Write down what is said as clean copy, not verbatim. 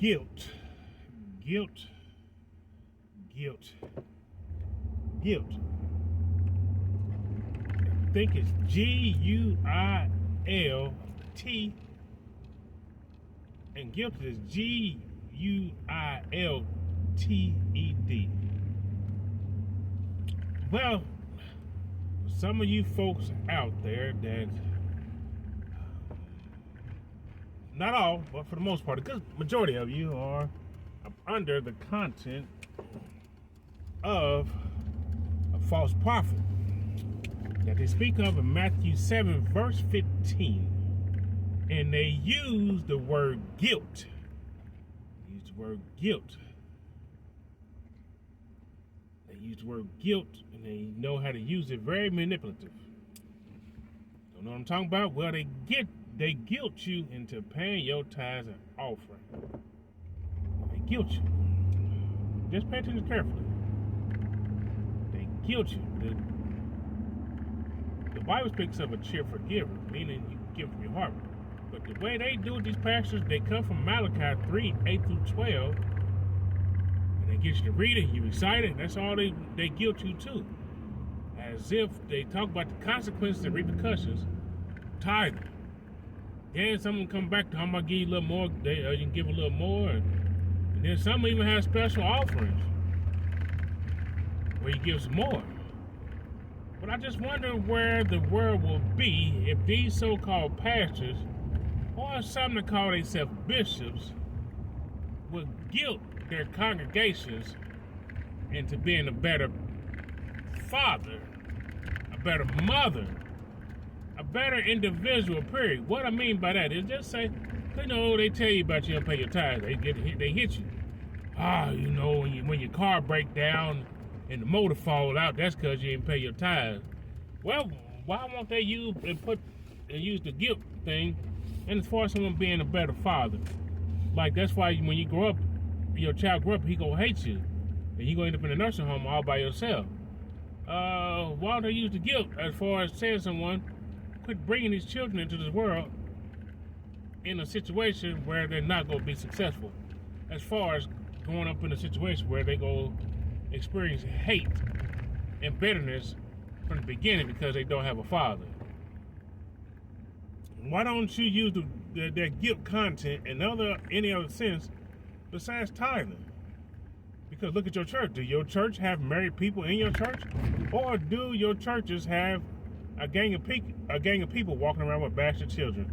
Guilt, guilt, guilt, guilt. I think it's G-U-I-L-T, and guilt is G-U-I-L-T-E-D. Well, some of you folks out there that, not all, but for the most part, a good majority of you are under the content of a false prophet that they speak of in Matthew 7, verse 15. And they use the word guilt. They use the word guilt. They use the word guilt, and they know how to use it very manipulative. Don't know what I'm talking about? Well, they guilt you into paying your tithes and offering. They guilt you. Just pay attention carefully. They guilt you. The Bible speaks of a cheerful giver, meaning you give from your heart. But the way they do it, these pastors, they come from Malachi 3, 8 through 12, and they get you to read it, you recite it, that's all they guilt you to. As if they talk about the consequences and repercussions, tithing. Then someone come back to, I'm going to give you a little more, you can give a little more, and then some even have special offerings where you give some more. But I just wonder where the world will be if these so-called pastors, or some that call themselves bishops, would guilt their congregations into being a better father, a better mother, a better individual, period. What I mean by that is just say, you know, they tell you about you don't pay your tithes, they hit you. You know, when your car break down and the motor fall out, that's because you didn't pay your tithes. Well, why won't they use the guilt thing? And as far as someone being a better father, like that's why when you grow up, your child grow up, he gonna hate you, and you gonna end up in a nursing home all by yourself. Why don't they use the guilt as far as saying someone quit bringing these children into this world in a situation where they're not gonna be successful, as far as going up in a situation where they go experience hate and bitterness from the beginning because they don't have a father. Why don't you use their guilt content in any other sense besides tithing? Because look at your church. Do your church have married people in your church, or do your churches have a gang of people walking around with bastard children?